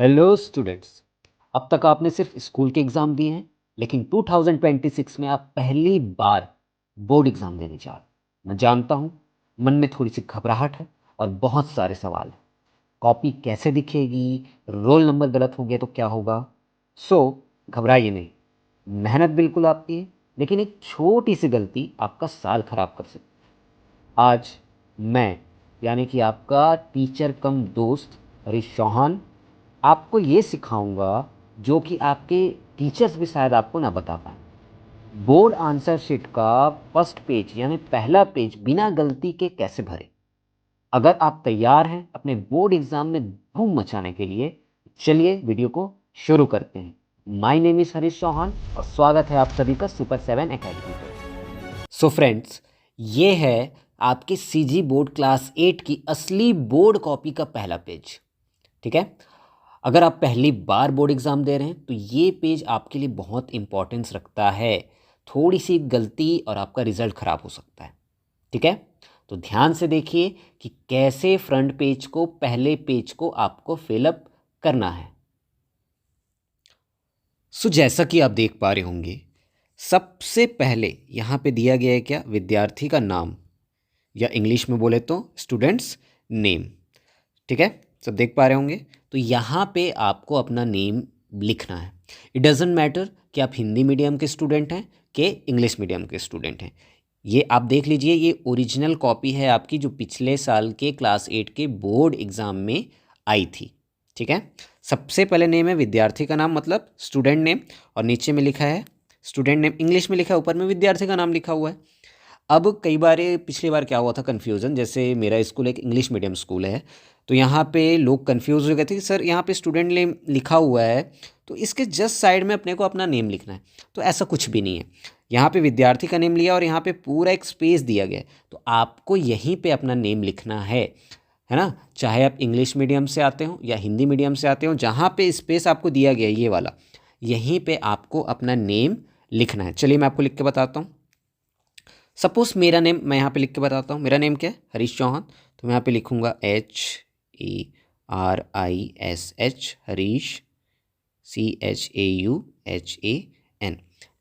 Hello students. अब तक आपने सिर्फ स्कूल के एग्ज़ाम दिए हैं, लेकिन 2026 में आप पहली बार बोर्ड एग्ज़ाम देने जा रहे हैं। मैं जानता हूँ मन में थोड़ी सी घबराहट है और बहुत सारे सवाल हैं। कॉपी कैसे दिखेगी, रोल नंबर गलत हो गया तो क्या होगा। सो घबराइए नहीं, मेहनत बिल्कुल आपकी है, लेकिन एक छोटी सी गलती आपका साल खराब कर सकती है। आज मैं, यानी कि आपका टीचर कम दोस्त हरीश चौहान, आपको ये सिखाऊंगा जो कि आपके टीचर्स भी शायद आपको ना बता पाएँ। बोर्ड आंसर शीट का फर्स्ट पेज यानी पहला पेज बिना गलती के कैसे भरें। अगर आप तैयार हैं अपने बोर्ड एग्जाम में धूम मचाने के लिए, चलिए वीडियो को शुरू करते हैं। My name is Harish Chauhan और स्वागत है आप सभी का सुपर 7 एकेडमी पर। सो फ्रेंड्स, ये है आपके सीजी बोर्ड क्लास 8 की असली बोर्ड कॉपी का पहला पेज। ठीक है, अगर आप पहली बार बोर्ड एग्ज़ाम दे रहे हैं तो ये पेज आपके लिए बहुत इंपॉर्टेंस रखता है। थोड़ी सी गलती और आपका रिजल्ट ख़राब हो सकता है। ठीक है, तो ध्यान से देखिए कि कैसे फ्रंट पेज को, पहले पेज को आपको फिलअप करना है। सो जैसा कि आप देख पा रहे होंगे, सबसे पहले यहाँ पे दिया गया है क्या, विद्यार्थी का नाम, या इंग्लिश में बोले तो स्टूडेंट्स नेम। ठीक है, सब देख पा रहे होंगे। तो यहाँ पे आपको अपना नेम लिखना है। इट डजेंट मैटर कि आप हिंदी मीडियम के स्टूडेंट हैं कि इंग्लिश मीडियम के स्टूडेंट हैं। ये आप देख लीजिए, ये ओरिजिनल कॉपी है आपकी जो पिछले साल के क्लास 8 के बोर्ड एग्ज़ाम में आई थी। ठीक है, सबसे पहले नेम है विद्यार्थी का नाम, मतलब स्टूडेंट नेम, और नीचे में लिखा है स्टूडेंट नेम, इंग्लिश में लिखा है, ऊपर में विद्यार्थी का नाम लिखा हुआ है। अब कई बार पिछली बार क्या हुआ था कन्फ्यूज़न, जैसे मेरा स्कूल एक इंग्लिश मीडियम स्कूल है, तो यहाँ पे लोग कंफ्यूज हो गए थे कि सर यहाँ पे स्टूडेंट नेम लिखा हुआ है तो इसके जस्ट साइड में अपने को अपना नेम लिखना है। तो ऐसा कुछ भी नहीं है, यहाँ पे विद्यार्थी का नेम लिया और यहाँ पे पूरा एक स्पेस दिया गया है, तो आपको यहीं पे अपना नेम लिखना है ना। चाहे आप इंग्लिश मीडियम से आते हो या हिंदी मीडियम से आते हो, जहाँ पे स्पेस आपको दिया गया है ये वाला, यहीं पे आपको अपना नेम लिखना है। चलिए मैं आपको लिख के बताता हूँ। सपोज मेरा नेम मैं यहाँ पे लिख के बताता हूँ। मेरा नेम क्या है, हरीश चौहान। तो मैं यहाँ पे लिखूँगा HARISH, हरीश, CHAUHAN।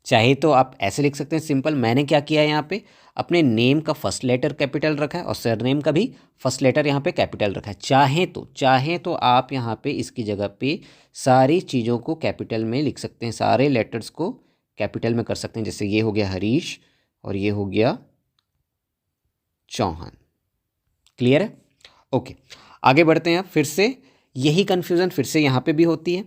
चाहे तो आप ऐसे लिख सकते हैं सिंपल। मैंने क्या किया है, यहाँ पे अपने नेम का फर्स्ट लेटर कैपिटल रखा है और सरनेम का भी फर्स्ट लेटर यहाँ पे कैपिटल रखा है। चाहे तो आप यहाँ पे इसकी जगह पे सारी चीज़ों को कैपिटल में लिख सकते हैं, सारे लेटर्स को कैपिटल में कर सकते हैं। जैसे ये हो गया हरीश और ये हो गया चौहान। क्लियर है? ओके, आगे बढ़ते हैं। फिर से यही कन्फ्यूज़न फिर से यहाँ पे भी होती है।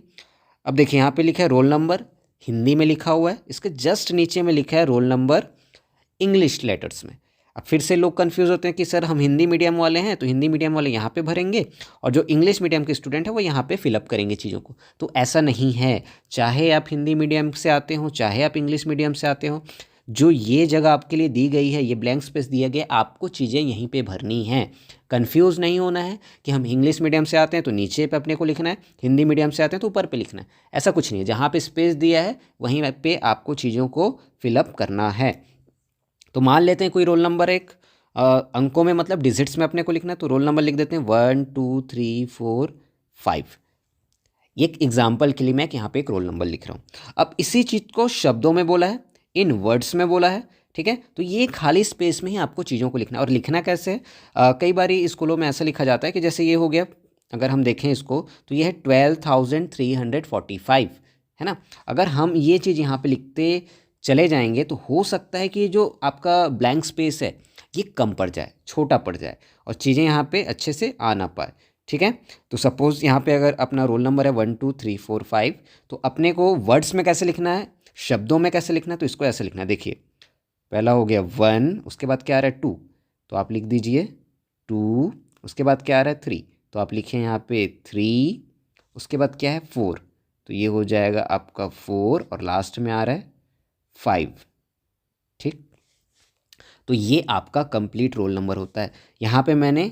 अब देखिए यहाँ पे लिखा है रोल नंबर, हिंदी में लिखा हुआ है, इसके जस्ट नीचे में लिखा है रोल नंबर इंग्लिश लेटर्स में। अब फिर से लोग कंफ्यूज होते हैं कि सर हम हिंदी मीडियम वाले हैं तो हिंदी मीडियम वाले यहाँ पे भरेंगे और जो इंग्लिश मीडियम के स्टूडेंट हैं वो यहाँ पे फिलअप करेंगे चीज़ों को। तो ऐसा नहीं है, चाहे आप हिंदी मीडियम से आते हो चाहे आप इंग्लिश मीडियम से आते हो, जो ये जगह आपके लिए दी गई है, ये ब्लैंक स्पेस दिया गया, आपको चीज़ें यहीं पे भरनी हैं। कंफ्यूज नहीं होना है कि हम इंग्लिश मीडियम से आते हैं तो नीचे पे अपने को लिखना है, हिंदी मीडियम से आते हैं तो ऊपर पे लिखना है। ऐसा कुछ नहीं है, जहाँ पे स्पेस दिया है वहीं पे आपको चीज़ों को फिलअप करना है। तो मान लेते हैं कोई रोल नंबर एक अंकों में, मतलब डिजिट्स में अपने को लिखना है, तो रोल नंबर लिख देते हैं 1 2 3 4 5। एक एग्जाम्पल के लिए मैं यहाँ पे एक रोल नंबर लिख रहा हूँ। अब इसी चीज़ को शब्दों में बोला है, इन वर्ड्स में बोला है। ठीक है, तो ये खाली स्पेस में ही आपको चीज़ों को लिखना है। और लिखना कैसे है, कई बार स्कूलों में ऐसा लिखा जाता है कि जैसे ये हो गया, अगर हम देखें इसको तो ये है 12,345, है ना। अगर हम ये चीज़ यहाँ पे लिखते चले जाएंगे तो हो सकता है कि ये जो आपका ब्लैंक स्पेस है ये कम पड़ जाए, छोटा पड़ जाए और चीज़ें यहाँ पे अच्छे से आ ना पाए। ठीक है, तो सपोज़ यहाँ पे अगर अपना रोल नंबर है 1 2 3 4 5, तो अपने को वर्ड्स में कैसे लिखना है, शब्दों में कैसे लिखना है, तो इसको ऐसे लिखना है। देखिए पहला हो गया 1, उसके बाद क्या आ रहा है 2, तो आप लिख दीजिए 2, उसके बाद क्या आ रहा है 3, तो आप लिखिए यहाँ पे 3, उसके बाद क्या है 4, तो ये हो जाएगा आपका 4 और लास्ट में आ रहा है 5। ठीक, तो ये आपका कंप्लीट रोल नंबर होता है। यहाँ पे मैंने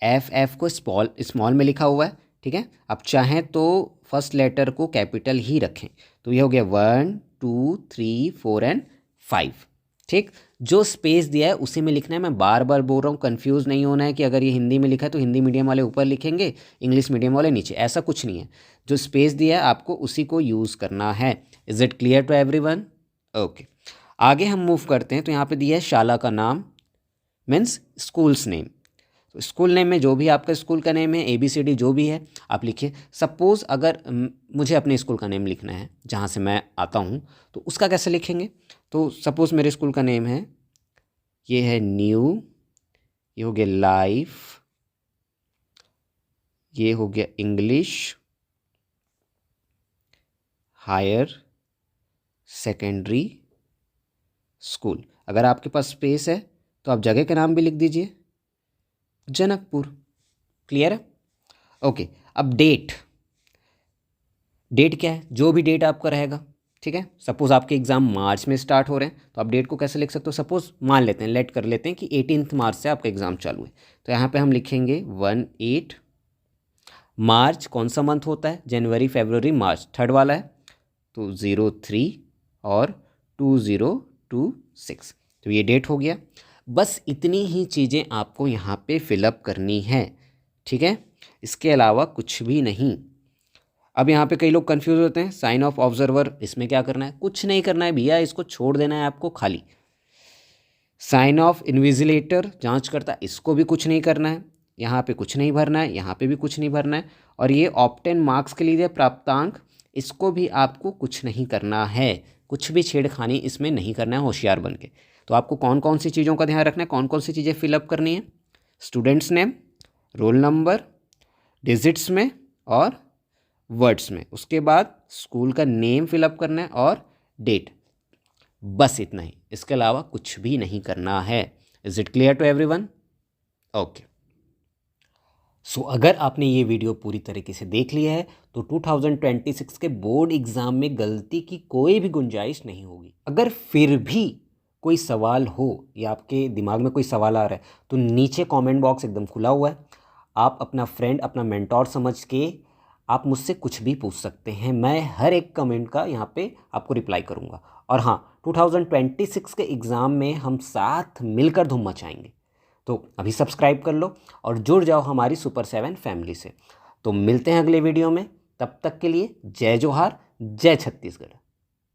FF को स्मॉल में लिखा हुआ है। ठीक है, आप चाहें तो फर्स्ट लेटर को कैपिटल ही रखें। तो ये हो गया 1 2 3 4 एंड 5। ठीक, जो स्पेस दिया है उसी में लिखना है। मैं बार बार बोल रहा हूँ, कंफ्यूज नहीं होना है कि अगर ये हिंदी में लिखा है तो हिंदी मीडियम वाले ऊपर लिखेंगे, इंग्लिश मीडियम वाले नीचे, ऐसा कुछ नहीं है। जो स्पेस दिया है आपको उसी को यूज़ करना है। Is it clear to everyone? Okay, आगे हम मूव करते हैं। तो यहाँ पे दिया है शाला का नाम, मीन्स स्कूल्स नेम। तो स्कूल नेम में जो भी आपका स्कूल का नेम है, ABCD जो भी है आप लिखिए। सपोज़ अगर मुझे अपने स्कूल का नेम लिखना है जहाँ से मैं आता हूँ, तो उसका कैसे लिखेंगे? तो सपोज़ मेरे स्कूल का नेम है, ये है न्यू, ये हो गया लाइफ, ये हो गया इंग्लिश हायर सेकेंडरी स्कूल। अगर आपके पास स्पेस है तो आप जगह के नाम भी लिख दीजिए, जनकपुर। क्लियर है? ओके, अब डेट। डेट क्या है? जो भी डेट आपका रहेगा, ठीक है। सपोज़ आपके एग्ज़ाम मार्च में स्टार्ट हो रहे हैं तो आप डेट को कैसे लिख सकते हो? सपोज़ मान लेते हैं, लेट कर लेते हैं कि 18 मार्च से आपका एग्ज़ाम चालू है। तो यहाँ पे हम लिखेंगे 18 मार्च। कौन सा मंथ होता है? जनवरी, फरवरी, मार्च, थर्ड वाला है, तो 03 और 2026। तो ये डेट हो गया। बस इतनी ही चीज़ें आपको यहाँ पे फिलअप करनी है, ठीक है। इसके अलावा कुछ भी नहीं। अब यहाँ पे कई लोग कंफ्यूज होते हैं, साइन ऑफ ऑब्जर्वर, इसमें क्या करना है? कुछ नहीं करना है भैया, इसको छोड़ देना है आपको खाली। साइन ऑफ इन्विजिलेटर, जांच करता, इसको भी कुछ नहीं करना है। यहाँ पे कुछ नहीं भरना है, यहाँ पे भी कुछ नहीं भरना है। और ये ऑप्टेन मार्क्स के लिए प्राप्तांक, इसको भी आपको कुछ नहीं करना है। कुछ भी छेड़खानी इसमें नहीं करना है, होशियार बन के। तो आपको कौन कौन सी चीज़ों का ध्यान रखना है, कौन कौन सी चीज़ें फिलअप करनी है? Students name, roll number, digits में और वर्ड्स में। उसके बाद स्कूल का नेम फिलअप करना है और डेट। बस इतना ही, इसके अलावा कुछ भी नहीं करना है। Is it clear to everyone? Okay, so अगर आपने ये वीडियो पूरी तरीके से देख लिया है तो 2026 के बोर्ड एग्ज़ाम में गलती की कोई भी गुंजाइश नहीं होगी। अगर फिर भी कोई सवाल हो या आपके दिमाग में कोई सवाल आ रहा है तो नीचे कमेंट बॉक्स एकदम खुला हुआ है। आप अपना फ्रेंड, अपना मेंटोर समझ के आप मुझसे कुछ भी पूछ सकते हैं। मैं हर एक कमेंट का यहाँ पे आपको रिप्लाई करूँगा। और हाँ, 2026 के एग्ज़ाम में हम साथ मिलकर धूम मचाएंगे। तो अभी सब्सक्राइब कर लो और जुड़ जाओ हमारी सुपर 7 फैमिली से। तो मिलते हैं अगले वीडियो में, तब तक के लिए जय जोहार, जय छत्तीसगढ़।